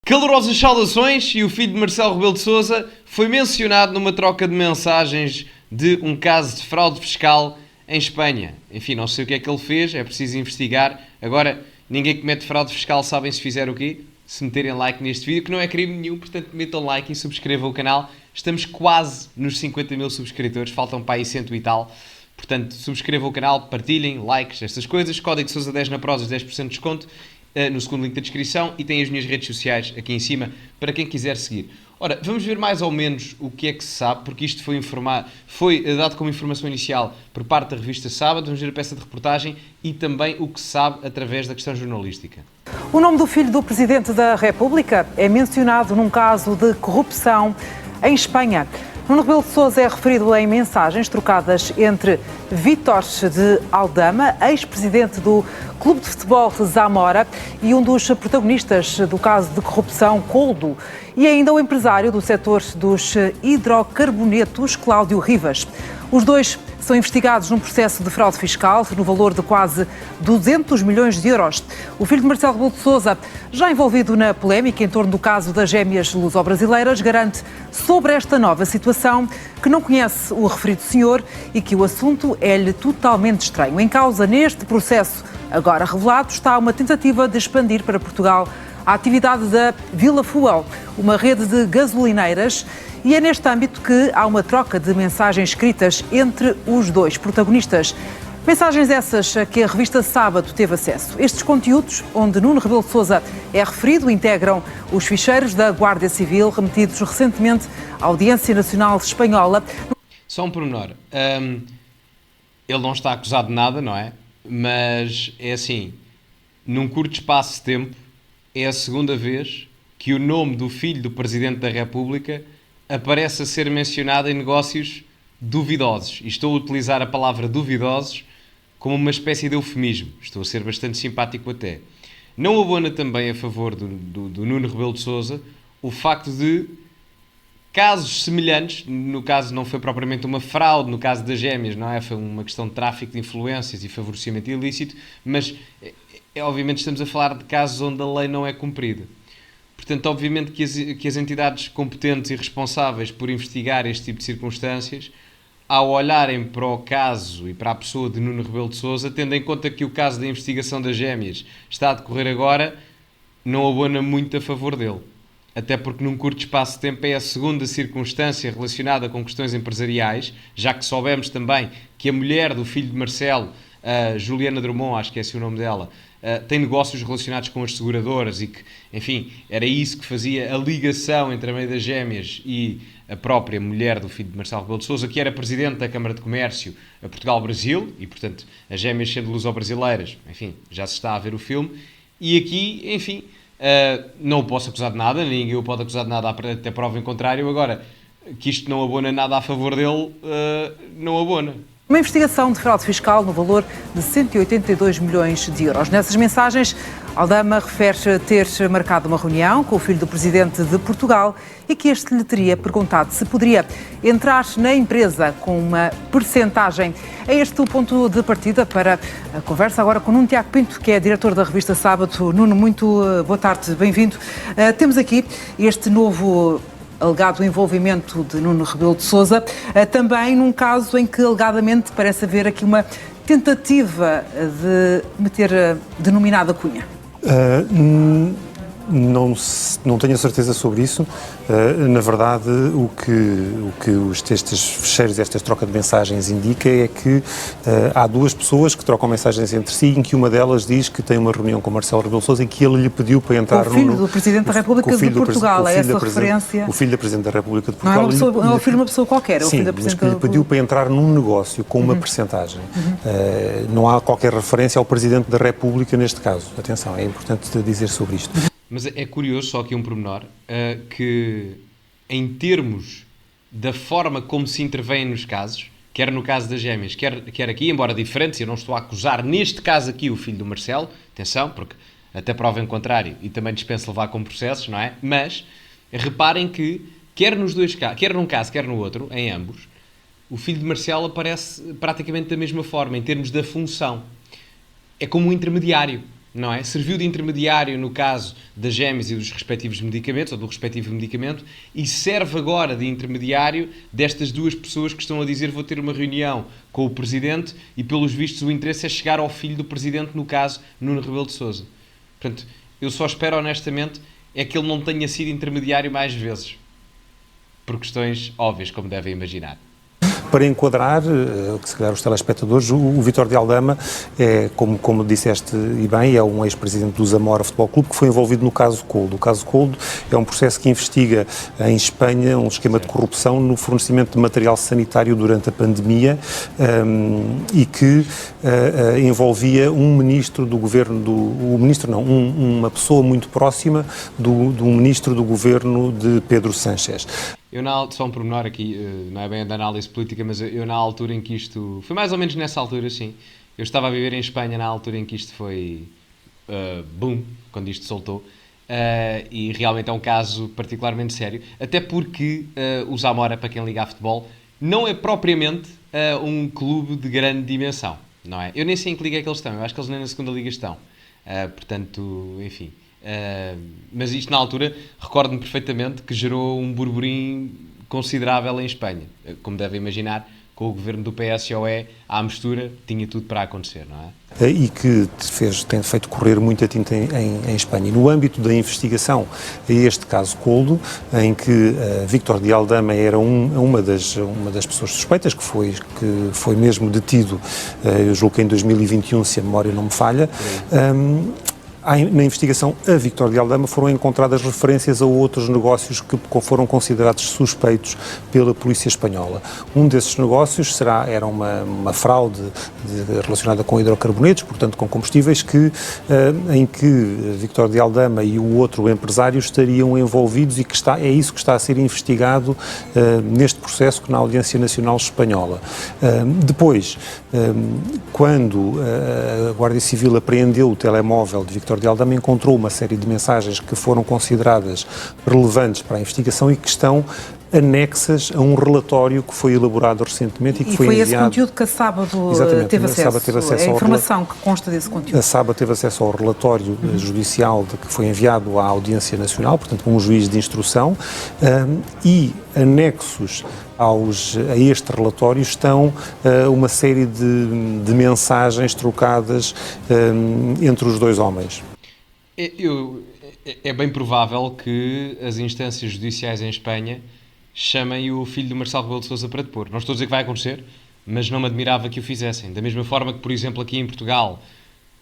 Calorosas saudações, e o filho de Marcelo Rebelo de Sousa foi mencionado numa troca de mensagens de um caso de fraude fiscal em Espanha. Enfim, não sei o que é que ele fez, é preciso investigar. Agora, ninguém que comete fraude fiscal sabem se fizer o quê? Se meterem like neste vídeo, que não é crime nenhum, portanto metam like e subscrevam o canal. Estamos quase nos 50 mil subscritores, faltam para aí 100 e tal. Portanto, subscrevam o canal, partilhem, likes, estas coisas. Código Sousa 10 na Prozis, 10% de desconto no segundo link da descrição, e tem as minhas redes sociais aqui em cima para quem quiser seguir. Ora, vamos ver mais ou menos o que é que se sabe, porque isto foi dado como informação inicial por parte da revista Sábado. Vamos ver a peça de reportagem e também o que se sabe através da questão jornalística. O nome do filho do Presidente da República é mencionado num caso de corrupção em Espanha. Nuno Rebelo de Sousa é referido em mensagens trocadas entre Vítor de Aldama, ex-presidente do Clube de Futebol Zamora, e um dos protagonistas do caso de corrupção, Coldo, e ainda o empresário do setor dos hidrocarbonetos, Cláudio Rivas. Os dois são investigados num processo de fraude fiscal no valor de quase 200 milhões de euros. O filho de Marcelo Rebelo de Sousa, já envolvido na polémica em torno do caso das gêmeas luso-brasileiras, garante sobre esta nova situação que não conhece o referido senhor e que o assunto é-lhe totalmente estranho. Em causa neste processo agora revelado está uma tentativa de expandir para Portugal a atividade da Vila Fuel, uma rede de gasolineiras, e é neste âmbito que há uma troca de mensagens escritas entre os dois protagonistas. Mensagens essas a que a revista Sábado teve acesso. Estes conteúdos, onde Nuno Rebelo de Sousa é referido, integram os ficheiros da Guarda Civil remetidos recentemente à Audiência Nacional Espanhola. Só um pormenor. Ele não está acusado de nada, não é? Mas é assim, num curto espaço de tempo, é a segunda vez que o nome do filho do Presidente da República aparece a ser mencionado em negócios duvidosos. E estou a utilizar a palavra duvidosos como uma espécie de eufemismo. Estou a ser bastante simpático até. Não abona também a favor do Nuno Rebelo de Sousa o facto de casos semelhantes, no caso não foi propriamente uma fraude, no caso das gêmeas, não é? Foi uma questão de tráfico de influências e favorecimento ilícito, mas obviamente estamos a falar de casos onde a lei não é cumprida. Portanto, obviamente que as entidades competentes e responsáveis por investigar este tipo de circunstâncias, ao olharem para o caso e para a pessoa de Nuno Rebelo de Sousa, tendo em conta que o caso da investigação das gêmeas está a decorrer agora, não abona muito a favor dele. Até porque num curto espaço de tempo é a segunda circunstância relacionada com questões empresariais, já que soubemos também que a mulher do filho de Marcelo, Juliana Drummond, acho que é esse o nome dela, tem negócios relacionados com as seguradoras e que, enfim, era isso que fazia a ligação entre a mãe das gêmeas e a própria mulher do filho de Marcelo Rebelo de Sousa, que era presidente da Câmara de Comércio a Portugal-Brasil, e portanto as gêmeas sendo luso-brasileiras, enfim, já se está a ver o filme, e aqui, enfim, não o posso acusar de nada, ninguém o pode acusar de nada até prova em contrário. Agora, que isto não abona nada a favor dele, não abona. Uma investigação de fraude fiscal no valor de 182 milhões de euros. Nessas mensagens, Aldama refere ter marcado uma reunião com o filho do Presidente de Portugal e que este lhe teria perguntado se poderia entrar na empresa com uma percentagem. É este o ponto de partida para a conversa agora com Nuno Tiago Pinto, que é diretor da revista Sábado. Nuno, muito boa tarde, bem-vindo. Temos aqui este novo alegado envolvimento de Nuno Rebelo de Sousa, também num caso em que alegadamente parece haver aqui uma tentativa de meter a denominada cunha. Não tenho a certeza sobre isso. Na verdade, o que estes fecheiros, esta troca de mensagens indica é que há duas pessoas que trocam mensagens entre si, em que uma delas diz que tem uma reunião com Marcelo Rebelo de Sousa e que ele lhe pediu para entrar no... O filho do Presidente da República de Portugal, é essa referência? O filho da Presidente da República de Portugal. Não é o filho de uma pessoa qualquer, é o filho da Presidente da República. Mas que lhe pediu para entrar num negócio com uma percentagem. Não há qualquer referência ao Presidente da República neste caso. Atenção, é importante dizer sobre isto. Mas é curioso, só aqui um pormenor, que em termos da forma como se intervém nos casos, quer no caso das gêmeas, quer aqui, embora diferentes, eu não estou a acusar neste caso aqui o filho do Marcelo, atenção, porque até prova em contrário e também dispensa levar com processos, não é? Mas reparem que, quer nos dois casos, quer num caso, quer no outro, em ambos, o filho de Marcelo aparece praticamente da mesma forma, em termos da função. É como um intermediário. não é? Serviu de intermediário no caso das gêmeas e dos respectivos medicamentos, ou do respectivo medicamento, e serve agora de intermediário destas duas pessoas que estão a dizer vou ter uma reunião com o Presidente e, pelos vistos, o interesse é chegar ao filho do Presidente, no caso, Nuno Rebelo de Sousa. Portanto, eu só espero, honestamente, é que ele não tenha sido intermediário mais vezes. Por questões óbvias, como devem imaginar. Para enquadrar, se calhar os telespectadores, o Vítor de Aldama é, como disseste e bem, é um ex-presidente do Zamora Futebol Clube que foi envolvido no caso Coldo. O caso Coldo é um processo que investiga em Espanha um esquema de corrupção no fornecimento de material sanitário durante a pandemia e que envolvia um ministro do governo, uma pessoa muito próxima do ministro do governo de Pedro Sánchez. Só um pormenor aqui, não é bem da análise política, mas eu na altura em que isto... Foi mais ou menos nessa altura, sim. Eu estava a viver em Espanha na altura em que isto foi... boom, quando isto soltou. E realmente é um caso particularmente sério. Até porque o Zamora, para quem liga a futebol, não é propriamente um clube de grande dimensão, não é? Eu nem sei em que liga é que eles estão. Eu acho que eles nem na segunda liga estão. Portanto, enfim... mas isto na altura recordo-me perfeitamente que gerou um burburinho considerável em Espanha, como devem imaginar, com o governo do PSOE à mistura, tinha tudo para acontecer, não é? E que tem feito correr muita tinta em Espanha. E no âmbito da investigação a este caso Coldo, em que Vítor de Aldama era uma das pessoas suspeitas, que foi mesmo detido, eu julgo que em 2021, se a memória não me falha, na investigação a Vítor de Aldama foram encontradas referências a outros negócios que foram considerados suspeitos pela polícia espanhola. Um desses negócios era uma fraude relacionada com hidrocarbonetos, portanto com combustíveis, em que Vítor de Aldama e o outro empresário estariam envolvidos e é isso que está a ser investigado neste processo na Audiência Nacional Espanhola. Depois, quando a Guarda Civil apreendeu o telemóvel de Vítor de Aldama, encontrou uma série de mensagens que foram consideradas relevantes para a investigação e que estão anexas a um relatório que foi elaborado recentemente e que foi enviado... esse conteúdo que a Sábado teve acesso, a informação que consta desse conteúdo. A Sábado teve acesso ao relatório judicial que foi enviado à Audiência Nacional, portanto, por um juiz de instrução, e anexos a este relatório estão uma série de mensagens trocadas entre os dois homens. É bem provável que as instâncias judiciais em Espanha chamem o filho do Marcelo Rebelo de Sousa para depor. Não estou a dizer que vai acontecer, mas não me admirava que o fizessem. Da mesma forma que, por exemplo, aqui em Portugal,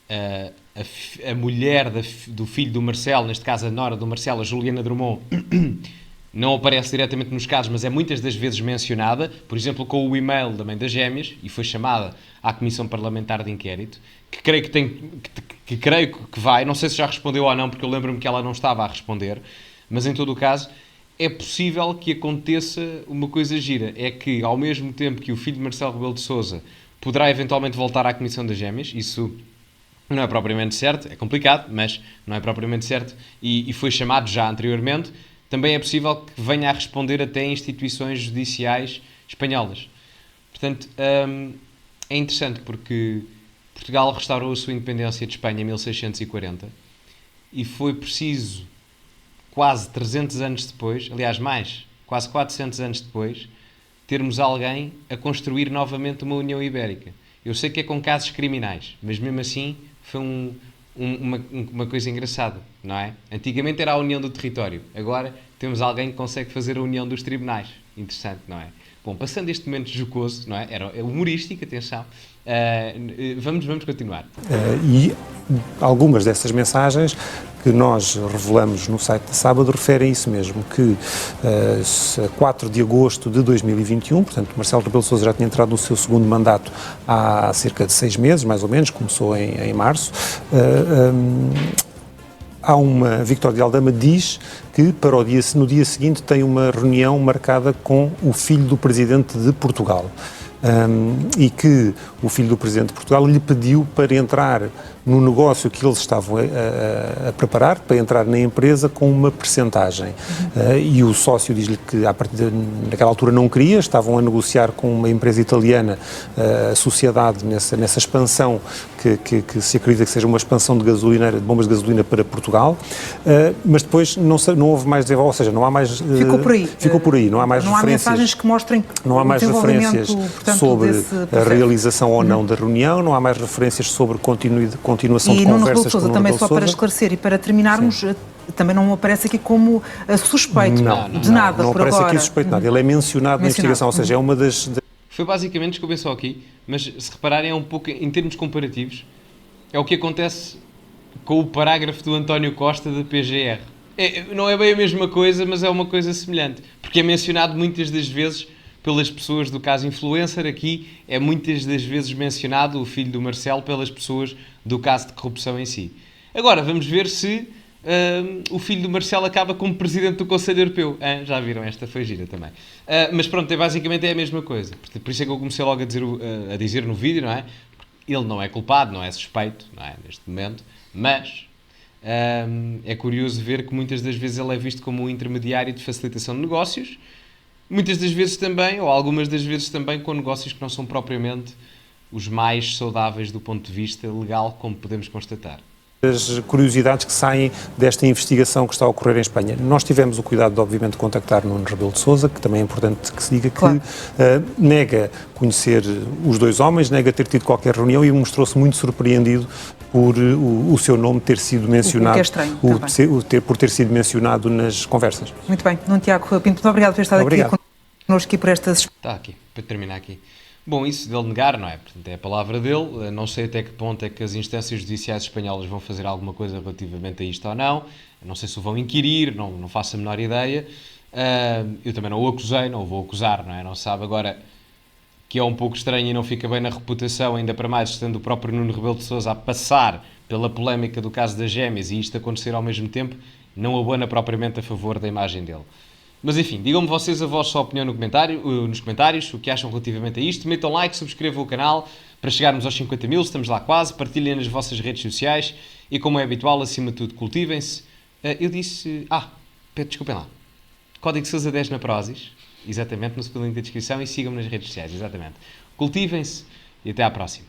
a mulher do filho do Marcelo, neste caso a nora do Marcelo, a Juliana Drummond, não aparece diretamente nos casos, mas é muitas das vezes mencionada, por exemplo, com o e-mail da mãe das gêmeas, e foi chamada à Comissão Parlamentar de Inquérito, que creio que vai, não sei se já respondeu ou não, porque eu lembro-me que ela não estava a responder, mas em todo o caso, é possível que aconteça uma coisa gira, é que ao mesmo tempo que o filho de Marcelo Rebelo de Sousa poderá eventualmente voltar à Comissão das Gêmeas, isso não é propriamente certo, é complicado, mas não é propriamente certo, e foi chamado já anteriormente, também é possível que venha a responder até a instituições judiciais espanholas. Portanto, é interessante porque Portugal restaurou a sua independência de Espanha em 1640 e foi preciso quase 300 anos depois, aliás quase 400 anos depois, termos alguém a construir novamente uma União Ibérica. Eu sei que é com casos criminais, mas mesmo assim foi uma coisa engraçada, não é? Antigamente era a união do território, agora temos alguém que consegue fazer a união dos tribunais. Interessante, não é? Bom, passando este momento jocoso, não é? Era humorístico, atenção, vamos continuar. E algumas dessas mensagens que nós revelamos no site da Sábado referem isso mesmo, que a 4 de agosto de 2021, portanto, Marcelo Rebelo de Sousa já tinha entrado no seu segundo mandato há cerca de 6 meses, mais ou menos, começou em março, Vítor de Aldama diz que no dia seguinte tem uma reunião marcada com o filho do Presidente de Portugal. E que o filho do Presidente de Portugal lhe pediu para entrar no negócio que eles estavam a preparar para entrar na empresa com uma percentagem. E o sócio diz-lhe que naquela altura não queria, estavam a negociar com uma empresa italiana, a sociedade, nessa expansão que se acredita que seja uma expansão de bombas de gasolina para Portugal, mas depois não houve mais desenvolvimento, ou seja, não há mais... Ficou por aí, não há mais não referências. Há mensagens que mostrem não há mais referências, portanto, sobre a realização ou não da reunião, não há mais referências sobre continuação de conversas com Nuno Rebelo de Sousa, também Rebelo só para esclarecer e para terminarmos, também não aparece aqui como suspeito de nada não por aparece agora. aqui suspeito de nada, ele é mencionado na investigação, ou seja, é uma das... Foi basicamente, desculpem só aqui, mas se repararem é um pouco, em termos comparativos, é o que acontece com o parágrafo do António Costa da PGR. Não é bem a mesma coisa, mas é uma coisa semelhante, porque é mencionado muitas das vezes pelas pessoas do caso influencer, aqui é muitas das vezes mencionado o filho do Marcelo pelas pessoas do caso de corrupção em si. Agora, vamos ver se o filho do Marcelo acaba como presidente do Conselho Europeu. Já viram? Esta foi gira também. Mas pronto, basicamente é a mesma coisa. Por isso é que eu comecei logo a dizer no vídeo, não é? Ele não é culpado, não é suspeito, não é? Neste momento, mas é curioso ver que muitas das vezes ele é visto como um intermediário de facilitação de negócios, muitas das vezes também, ou algumas das vezes também, com negócios que não são propriamente os mais saudáveis do ponto de vista legal, como podemos constatar. As curiosidades que saem desta investigação que está a ocorrer em Espanha. Nós tivemos o cuidado de, obviamente, contactar Nuno Rebelo de Sousa, que também é importante que se diga que nega conhecer os dois homens, nega ter tido qualquer reunião e mostrou-se muito surpreendido por o seu nome ter sido mencionado, que é estranho, por ter sido mencionado nas conversas. Muito bem. Nuno Tiago Pinto, muito obrigado por estar aqui connosco e por estas... Está aqui, para terminar aqui. Bom, isso dele negar, não é? Portanto, é a palavra dele. Não sei até que ponto é que as instâncias judiciais espanholas vão fazer alguma coisa relativamente a isto ou não. Não sei se o vão inquirir, não faço a menor ideia. Eu também não o acusei, não o vou acusar, não é? Não sabe agora que é um pouco estranho e não fica bem na reputação, ainda para mais estando o próprio Nuno Rebelo de Sousa a passar pela polémica do caso das gêmeas e isto acontecer ao mesmo tempo, não abona propriamente a favor da imagem dele. Mas enfim, digam-me vocês a vossa opinião nos comentários, o que acham relativamente a isto. Metam like, subscrevam o canal para chegarmos aos 50 mil, estamos lá quase. Partilhem nas vossas redes sociais e, como é habitual, acima de tudo, cultivem-se. Eu disse... desculpem lá. Código Sousa 10 na Prozis, exatamente, no segundo link da descrição, e sigam-me nas redes sociais, exatamente. Cultivem-se e até à próxima.